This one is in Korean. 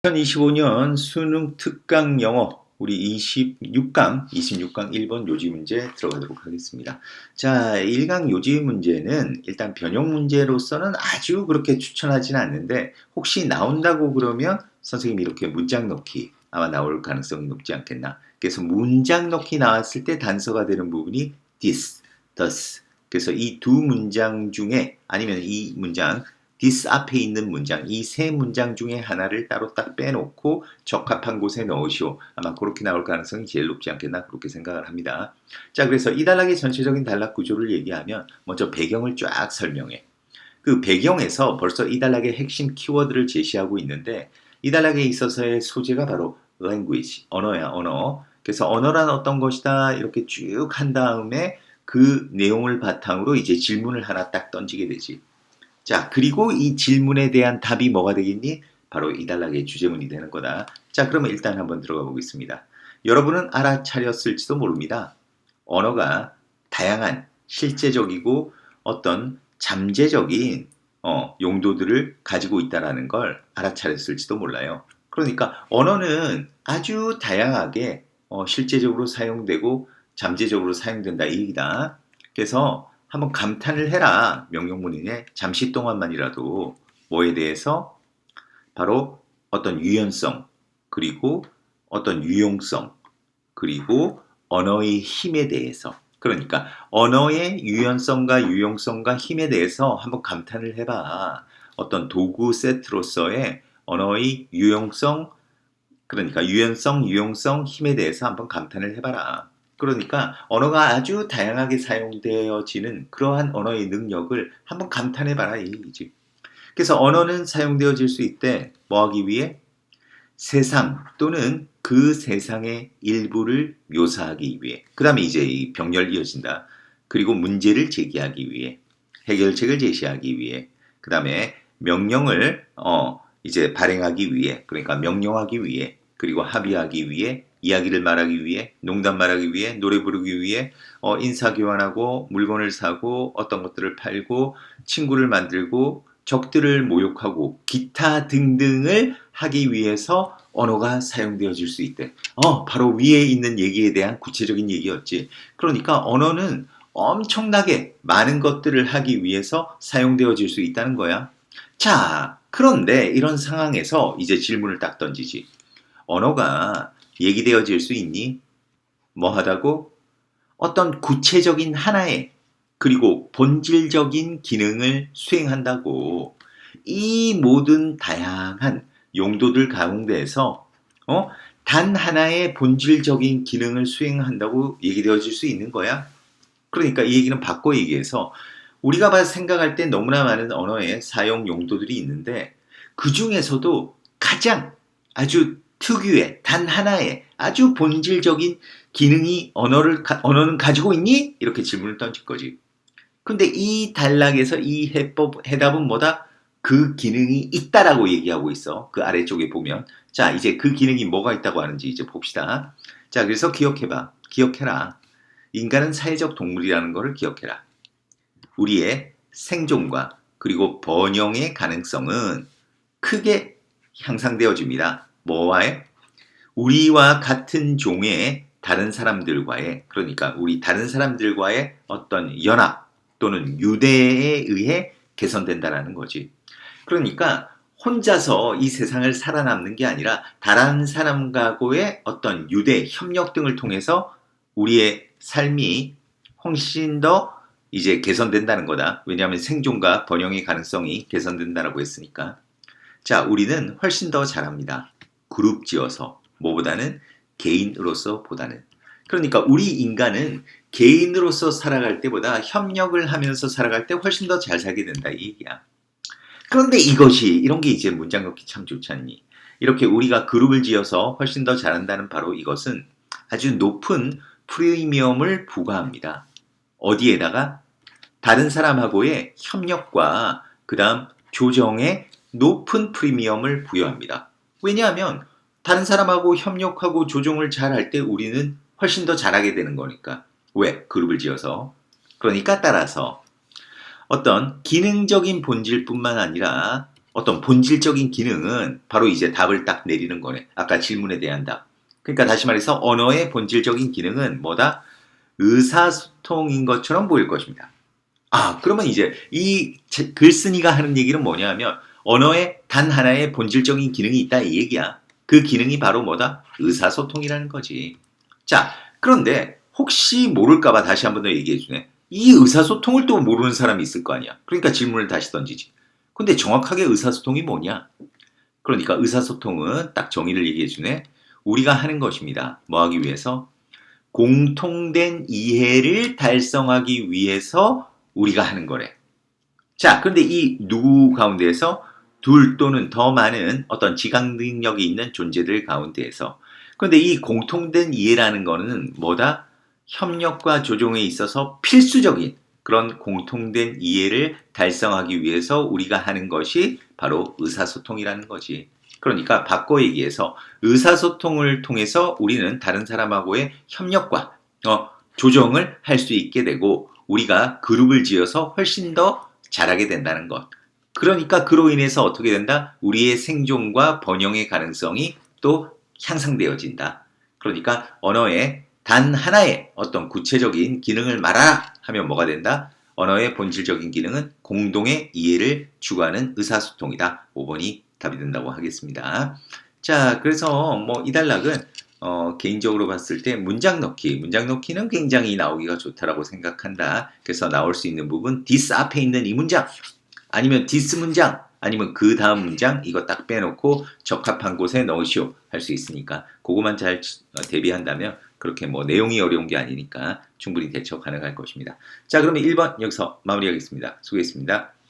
2025년 수능 특강 영어 우리 26강 1번 요지 문제 들어가도록 하겠습니다. 자, 1강 요지 문제는 일단 변형 문제로서는 아주 그렇게 추천하지는 않는데 혹시 나온다고 그러면 선생님이 이렇게 문장 넣기 아마 나올 가능성이 높지 않겠나. 그래서 문장 넣기 나왔을 때 단서가 되는 부분이 this, thus. 그래서 이 두 문장 중에 아니면 이 문장 this 앞에 있는 문장, 이 세 문장 중에 하나를 따로 딱 빼놓고 적합한 곳에 넣으시오. 아마 그렇게 나올 가능성이 제일 높지 않겠나 그렇게 생각을 합니다. 자, 그래서 이 단락의 전체적인 단락 구조를 얘기하면 먼저 배경을 쫙 설명해. 그 배경에서 벌써 이 단락의 핵심 키워드를 제시하고 있는데 이 단락에 있어서의 소재가 바로 language, 언어야, 언어. 그래서 언어란 어떤 것이다 이렇게 쭉 한 다음에 그 내용을 바탕으로 이제 질문을 하나 딱 던지게 되지. 자, 그리고 이 질문에 대한 답이 뭐가 되겠니? 바로 이 단락의 주제문이 되는 거다. 자, 그러면 일단 한번 들어가 보겠습니다. 여러분은 알아차렸을지도 모릅니다. 언어가 다양한 실제적이고 어떤 잠재적인 용도들을 가지고 있다는 걸 알아차렸을지도 몰라요. 그러니까 언어는 아주 다양하게 실제적으로 사용되고 잠재적으로 사용된다 이 얘기다. 그래서 한번 감탄을 해라. 명령문이네. 잠시 동안만이라도 뭐에 대해서 바로 어떤 유연성 그리고 어떤 유용성 그리고 언어의 힘에 대해서 그러니까 언어의 유연성과 유용성과 힘에 대해서 한번 감탄을 해봐. 어떤 도구 세트로서의 언어의 유용성 그러니까 유연성, 유용성, 힘에 대해서 한번 감탄을 해봐라. 그러니까 언어가 아주 다양하게 사용되어지는 그러한 언어의 능력을 한번 감탄해봐라 이 얘기지. 그래서 언어는 사용되어질 수 있대 뭐 하기 위해? 세상 또는 그 세상의 일부를 묘사하기 위해. 그 다음에 이제 이 병렬 이어진다. 그리고 문제를 제기하기 위해. 해결책을 제시하기 위해. 그 다음에 명령을 이제 발행하기 위해. 그러니까 명령하기 위해. 그리고 합의하기 위해. 이야기를 말하기 위해, 농담 말하기 위해, 노래 부르기 위해, 인사 교환하고, 물건을 사고, 어떤 것들을 팔고, 친구를 만들고, 적들을 모욕하고, 기타 등등을 하기 위해서 언어가 사용되어질 수 있대. 바로 위에 있는 얘기에 대한 구체적인 얘기였지. 그러니까 언어는 엄청나게 많은 것들을 하기 위해서 사용되어질 수 있다는 거야. 자, 그런데 이런 상황에서 이제 질문을 딱 던지지. 언어가 얘기되어질 수 있니? 뭐 하다고? 어떤 구체적인 하나의 그리고 본질적인 기능을 수행한다고. 이 모든 다양한 용도들 가운데에서 단 하나의 본질적인 기능을 수행한다고 얘기되어질 수 있는 거야. 그러니까 이 얘기는 바꿔 얘기해서 우리가 생각할 때 너무나 많은 언어의 사용 용도들이 있는데 그 중에서도 가장 아주 특유의 단 하나의 아주 본질적인 기능이 언어는 가지고 있니? 이렇게 질문을 던질 거지. 근데 이 단락에서 이 해답은 뭐다? 그 기능이 있다라고 얘기하고 있어. 그 아래쪽에 보면. 자, 이제 그 기능이 뭐가 있다고 하는지 이제 봅시다. 자, 그래서 기억해봐. 기억해라. 인간은 사회적 동물이라는 것을 기억해라. 우리의 생존과 그리고 번영의 가능성은 크게 향상되어집니다. 뭐와의? 우리와 같은 종의 다른 사람들과의 그러니까 우리 다른 사람들과의 어떤 연합 또는 유대에 의해 개선된다라는 거지. 그러니까 혼자서 이 세상을 살아남는 게 아니라 다른 사람과의 어떤 유대, 협력 등을 통해서 우리의 삶이 훨씬 더 이제 개선된다는 거다. 왜냐하면 생존과 번영의 가능성이 개선된다라고 했으니까. 자, 우리는 훨씬 더 잘합니다. 그룹 지어서. 뭐보다는 개인으로서 보다는. 그러니까 우리 인간은 개인으로서 살아갈 때보다 협력을 하면서 살아갈 때 훨씬 더 잘 살게 된다 이 얘기야. 그런데 이런 게 이제 문장 넣기 참 좋지 않니? 이렇게 우리가 그룹을 지어서 훨씬 더 잘한다는 바로 이것은 아주 높은 프리미엄을 부과합니다. 어디에다가? 다른 사람하고의 협력과 그 다음 조정에 높은 프리미엄을 부여합니다. 왜냐하면 다른 사람하고 협력하고 조정을 잘 할 때 우리는 훨씬 더 잘하게 되는 거니까. 왜? 그룹을 지어서. 그러니까 따라서 어떤 기능적인 본질뿐만 아니라 어떤 본질적인 기능은 바로 이제 답을 딱 내리는 거네. 아까 질문에 대한 답. 그러니까 다시 말해서 언어의 본질적인 기능은 뭐다? 의사소통인 것처럼 보일 것입니다. 그러면 이제 이 글쓴이가 하는 얘기는 뭐냐면 언어에 단 하나의 본질적인 기능이 있다 이 얘기야. 그 기능이 바로 뭐다? 의사소통이라는 거지. 자, 그런데 혹시 모를까봐 다시 한 번 더 얘기해 주네. 이 의사소통을 또 모르는 사람이 있을 거 아니야. 그러니까 질문을 다시 던지지. 근데 정확하게 의사소통이 뭐냐? 그러니까 의사소통은 딱 정의를 얘기해 주네. 우리가 하는 것입니다. 뭐 하기 위해서? 공통된 이해를 달성하기 위해서 우리가 하는 거래. 자, 그런데 이 누구 가운데에서 둘 또는 더 많은 어떤 지각 능력이 있는 존재들 가운데에서 그런데 이 공통된 이해라는 거는 뭐다? 협력과 조정에 있어서 필수적인 그런 공통된 이해를 달성하기 위해서 우리가 하는 것이 바로 의사소통이라는 거지. 그러니까 바꿔 얘기해서 의사소통을 통해서 우리는 다른 사람하고의 협력과 조정을 할 수 있게 되고 우리가 그룹을 지어서 훨씬 더 잘하게 된다는 것. 그러니까 그로 인해서 어떻게 된다? 우리의 생존과 번영의 가능성이 또 향상되어진다. 그러니까 언어의 단 하나의 어떤 구체적인 기능을 말하라 하면 뭐가 된다? 언어의 본질적인 기능은 공동의 이해를 추구하는 의사소통이다. 5번이 답이 된다고 하겠습니다. 자, 그래서 뭐 이 단락은 개인적으로 봤을 때 문장 넣기는 굉장히 나오기가 좋다라고 생각한다. 그래서 나올 수 있는 부분 this 앞에 있는 이 문장 아니면 this 문장 아니면 그 다음 문장 이거 딱 빼놓고 적합한 곳에 넣으시오 할 수 있으니까 그거만 잘 대비한다면 그렇게 뭐 내용이 어려운 게 아니니까 충분히 대처 가능할 것입니다. 자, 그러면 1번 여기서 마무리하겠습니다. 수고했습니다.